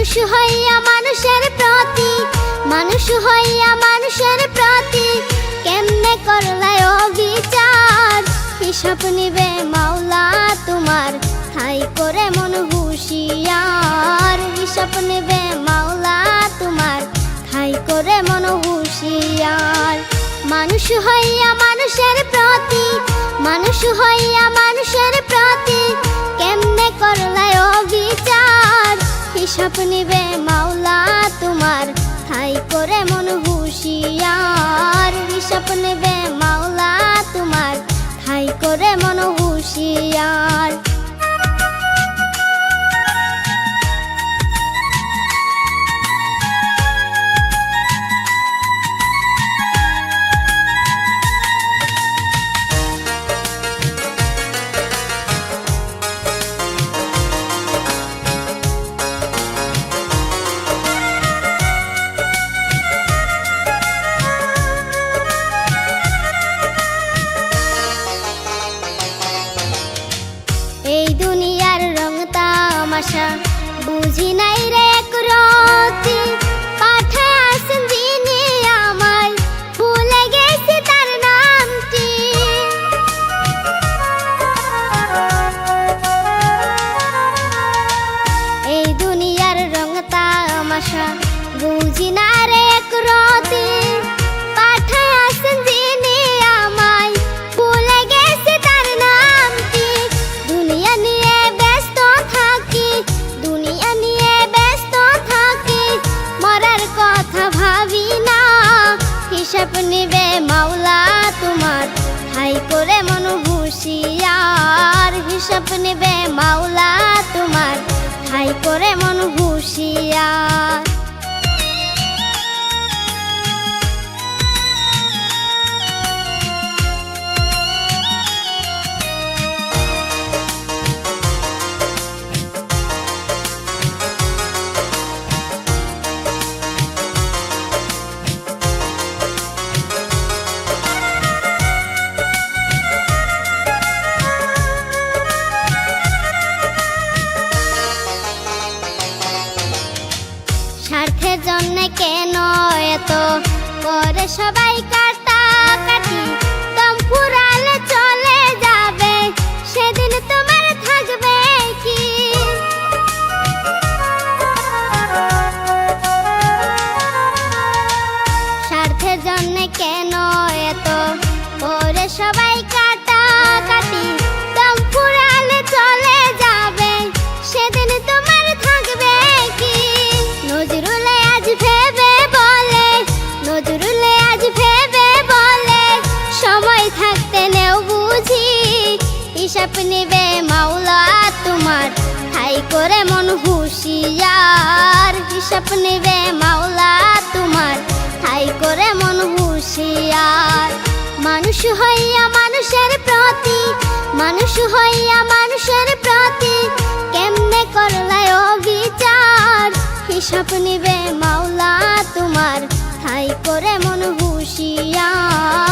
মানুষ হইয়া মানুষের প্রতি, মানুষ হইয়া মানুষের প্রতি কেমনে করলাই অবিচার। হিসাব নিবে মাওলা তোমার, ঠাই করে মন হুঁশিয়ার। হিসাব নিবে মাওলা তোমার, ঠাই করে মন হুঁশিয়ার। মানুষ হইয়া মানুষের প্রতি, মানুষ হইয়া মানুষের প্রতি কেমনে করলাই অবিচার। হিসাব নিবে মাওলা তোমার, ঠাই করে মন হুঁশিয়ার। হিসাব নিবে মাওলা তোমার, ঠাই করে মন হুঁশিয়ার। এই দুনিয়ার রং তামাশা বুঝি নাই রে একরতি। পাঠায় আসেন যিনি আমায়, ভুলে গেছি তার নামটি। এই দুনিয়ার রং তামাশা বুঝি না রে একরতি। পাঠায় আসেন যিনি আমায়, ভুলে গেছি তার নামটি। দুনিয়া নিয়ে ব্যস্ত থাকি, দুনিয়া নিয়ে ব্যস্ত থাকি, মরার কথা ভাবি না। হিসাব নিবে মাওলা তোমার, ঠাই করে মন হুঁশিয়ার। হিসাব নিবে মাওলা তোমার, ঠাই করে মন হুঁশিয়ার। স্বার্থের জন্য কেন এত করে সবাই কাটাকাটি। দম ফুরালে চলে যাবে, সেদিন তোমার থাকবে কি? স্বার্থের জন্য কেন এত করে সবাই কাটাকাটি। দম ফুরালে চলে যাবে, সেদিন তোমার থাকবে কি? নজরুলে আজ ভেবে বলে, নজরুলে আজ ভেবে বলে, সময় থাকতে নেও বুঝি। হিসাব নিবে মাওলা তোমার, ঠাই করে মন হুঁশিয়ার। হিসাব নিবে মাওলা তোমার, ঠাই করে মন হুঁশিয়ার। মানুষ হইয়া মানুষের প্রতি, মানুষ হইয়া মানুষের প্রতি কেমনে করলাই অবিচার। হিসাব নিবে মাওলা তোমার, ঠাই করে মন হুঁশিয়ার।